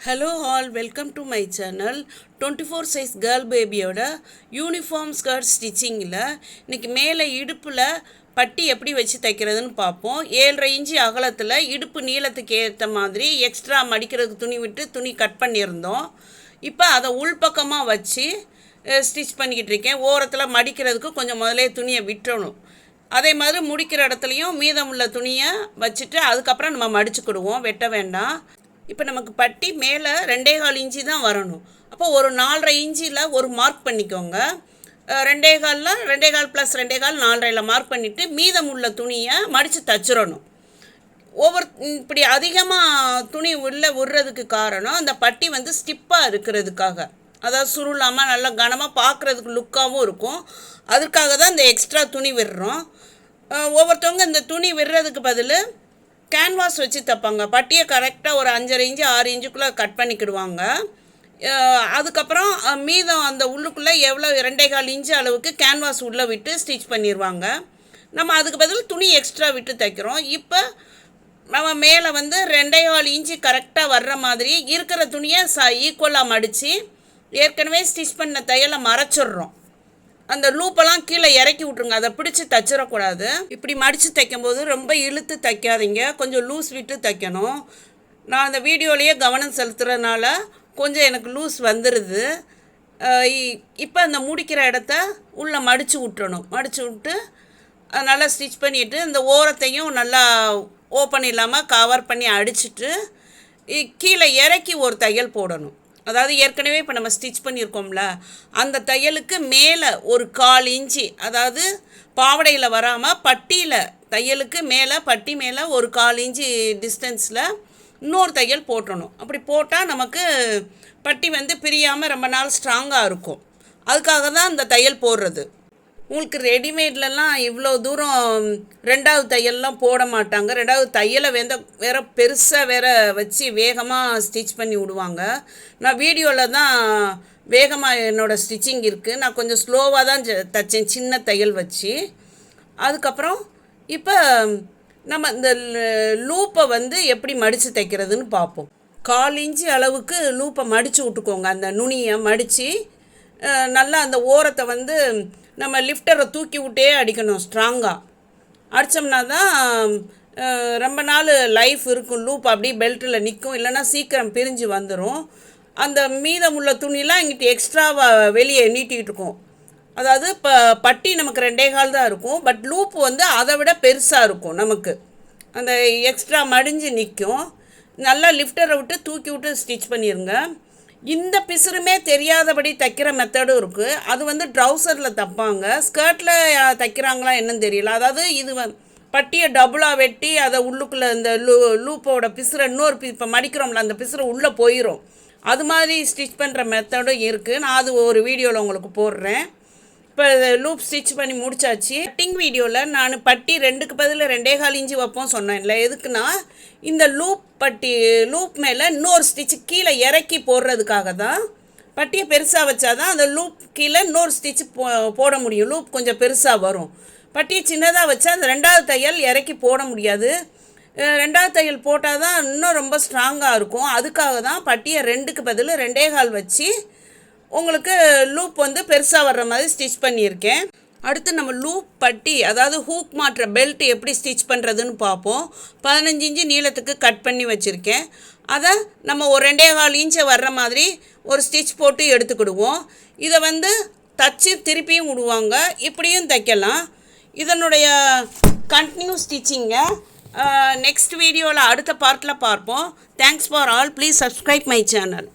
Hello all, welcome to my channel. 24 size girl babyயோட uniform skirt ஸ்டிச்சிங்கில் இன்றைக்கி மேலே இடுப்பில் பட்டி எப்படி வச்சு தைக்கிறதுன்னு பார்ப்போம். 7.5 இன்ச்சு அகலத்தில் இடுப்பு நீளத்துக்கு ஏற்ற மாதிரி எக்ஸ்ட்ரா மடிக்கிறதுக்கு துணி விட்டு துணி கட் பண்ணியிருந்தோம். இப்போ அதை உள்பக்கமாக வச்சு ஸ்டிச் பண்ணிக்கிட்டு இருக்கேன். ஓரத்தில் மடிக்கிறதுக்கு கொஞ்சம் முதலே துணியை விட்டுறணும். அதே மாதிரி முடிக்கிற இடத்துலையும் மீதமுள்ள துணியை வச்சுட்டு அதுக்கப்புறம் நம்ம மடிச்சுக்கிடுவோம், வெட்ட வேண்டாம். இப்போ நமக்கு பட்டி மேலே 2.25 இன்ச்சு தான் வரணும். அப்போ ஒரு 4.5 இன்ச்சில் ஒரு மார்க் பண்ணிக்கோங்க. 2.25 2.25 + 2.25 4.5 மார்க் பண்ணிவிட்டு மீதமுள்ள துணியை மடித்து தச்சிடணும். இப்படி அதிகமாக துணி உள்ளே விடுறதுக்கு காரணம் அந்த பட்டி ஸ்டிப்பாக இருக்கிறதுக்காக, அதாவது சுருளாமல் நல்லா கனமாக பார்க்குறதுக்கு லுக்காகவும் இருக்கும். அதுக்காக தான் இந்த எக்ஸ்ட்ரா துணி விடுறோம். ஒவ்வொருத்தவங்க இந்த துணி விடுறதுக்கு பதில் கேன்வாஸ் வச்சு தைப்பாங்க. பட்டியை கரெக்டாக ஒரு 5.5 இன்ச்சு 6 இன்ச்சுக்குள்ளே கட் பண்ணிக்கிடுவாங்க. அதுக்கப்புறம் மீதம் அந்த உள்ளுக்குள்ளே எவ்வளோ 2.25 இன்ச்சு அளவுக்கு கேன்வாஸ் உள்ளே விட்டு ஸ்டிச் பண்ணிடுவாங்க. நம்ம அதுக்கு பதில் துணி எக்ஸ்ட்ரா விட்டு தைக்கிறோம். இப்போ நம்ம மேலே 2.25 இன்ச்சு கரெக்டாக வர்ற மாதிரி இருக்கிற துணியை ஈக்குவலாக மடித்து ஏற்கனவே ஸ்டிச் பண்ண தையலை மறைச்சிட்றோம். அந்த லூப்பெல்லாம் கீழே இறக்கி விட்ருங்க, அதை பிடிச்சி தைச்சிடக்கூடாது. இப்படி மடித்து தைக்கும்போது ரொம்ப இழுத்து தைக்காதீங்க, கொஞ்சம் லூஸ் விட்டு தைக்கணும். நான் அந்த வீடியோலேயே கவனம் செலுத்துறதுனால கொஞ்சம் எனக்கு லூஸ் வந்துடுது. இப்போ அந்த முடிக்கிற இடத்த உள்ளே மடித்து விட்டுறணும். மடித்து விட்டு நல்லா ஸ்டிச் பண்ணிவிட்டு இந்த ஓரத்தையும் நல்லா ஓப்பன் இல்லாமல் கவர் பண்ணி அடிச்சுட்டு கீழே இறக்கி ஒரு தையல் போடணும். அதாவது ஏற்கனவே இப்போ நம்ம ஸ்டிச் பண்ணியிருக்கோம்ல, அந்த தையலுக்கு மேலே ஒரு 1/4 இன்ச்சு, அதாவது பாவடையில் வராமல் பட்டியில் தையலுக்கு மேலே பட்டி மேலே ஒரு 1/4 இன்ச்சு டிஸ்டன்ஸில் இன்னொரு தையல் போட்டணும். அப்படி போட்டால் நமக்கு பட்டி பிரியாமல் ரொம்ப நாள் ஸ்ட்ராங்காக இருக்கும். அதுக்காக தான் இந்த தையல் போடுறது. உங்களுக்கு ரெடிமேட்லலாம் இவ்வளோ தூரம் 2வது தையல்லாம் போட மாட்டாங்க. 2வது தையலை வேறு பெருசாக வேறு வச்சு வேகமாக ஸ்டிச் பண்ணி விடுவாங்க. நான் வீடியோவில் தான் வேகமாக என்னோடய ஸ்டிச்சிங் இருக்குது. நான் கொஞ்சம் ஸ்லோவாக தான் தைச்சேன், சின்ன தையல் வச்சு. அதுக்கப்புறம் இப்போ நம்ம இந்த லூப்பை எப்படி மடித்து தைக்கிறதுன்னு பார்ப்போம். 1/4 இன்ச்சு அளவுக்கு லூப்பை மடித்து விட்டுக்கோங்க. அந்த நுனியை மடித்து நல்லா அந்த ஓரத்தை நம்ம லிஃப்டரை தூக்கி விட்டே அடிக்கணும். ஸ்ட்ராங்காக அடித்தோம்னா தான் ரொம்ப நாள் லைஃப் இருக்கும். லூப் அப்படியே பெல்ட்டில் நிற்கும், இல்லைன்னா சீக்கிரம் பிரிஞ்சு வந்துடும். அந்த மீதமுள்ள துணிலாம் இங்கிட்டு எக்ஸ்ட்ராவாக வெளியே நீட்டிகிட்டு இருக்கும். அதாவது இப்போ பட்டி நமக்கு 2.25 தான் இருக்கும், பட் லூப் அதை விட பெருசாக இருக்கும். நமக்கு அந்த எக்ஸ்ட்ரா மடிஞ்சு நிற்கும். நல்லா லிஃப்டரை விட்டு தூக்கி விட்டு ஸ்டிச் பண்ணிடுங்க. இந்த பிசுறுமே தெரியாதபடி தைக்கிற மெத்தடும் இருக்குது. அது ட்ரௌசரில் தைப்பாங்க, ஸ்கர்ட்டில் தைக்கிறாங்களா என்னன்னு தெரியல. அதாவது இது பட்டியை டபுளாக வெட்டி அதை உள்ளுக்குள்ளே இந்த லூப்போட பிசுரை இப்போ மடிக்கிறோம்ல, அந்த பிசுரை உள்ளே போயிடும். அது மாதிரி ஸ்டிச் பண்ணுற மெத்தடும் இருக்குது. நான் அது ஒரு வீடியோவில் உங்களுக்கு போடுறேன். இப்போ லூப் ஸ்டிச் பண்ணி முடிச்சாச்சு. கட்டிங் வீடியோவில் நான் பட்டி 2க்கு பதில் 2.25 இன்ச்சு வைப்போம் சொன்னேன் இல்லை. எதுக்குன்னா இந்த லூப் மேலே இன்னொரு ஸ்டிச்சு கீழே இறக்கி போடுறதுக்காக தான். பட்டியை பெருசாக வச்சாதான் அந்த லூப் கீழே இன்னொரு ஸ்டிச்சு போட முடியும். லூப் கொஞ்சம் பெருசாக வரும். பட்டியை சின்னதாக வச்சா அந்த 2வது தையல் இறக்கி போட முடியாது. 2வது தையல் போட்டால் தான் இன்னும் ரொம்ப ஸ்ட்ராங்காக இருக்கும். அதுக்காக தான் பட்டியை 2க்கு பதில் 2.25 வச்சு உங்களுக்கு லூப் பெருசாக வர்ற மாதிரி ஸ்டிச் பண்ணியிருக்கேன். அடுத்து நம்ம லூப் பட்டி, அதாவது ஹூக் மாட்டுற பெல்ட் எப்படி ஸ்டிச் பண்ணுறதுன்னு பார்ப்போம். 15 இன்ச்சு நீளத்துக்கு கட் பண்ணி வச்சுருக்கேன். அதை நம்ம ஒரு 2.25 இன்ச்சை வர்ற மாதிரி ஒரு ஸ்டிச் போட்டு எடுத்துக்கிடுவோம். இதை தச்சு திருப்பியும் விடுவாங்க, இப்படியும் தைக்கலாம். இதனுடைய கண்டினியூ ஸ்டிச்சிங்கை நெக்ஸ்ட் வீடியோவில் அடுத்த பார்ட்டில் பார்ப்போம். Thanks for all. Please subscribe my channel.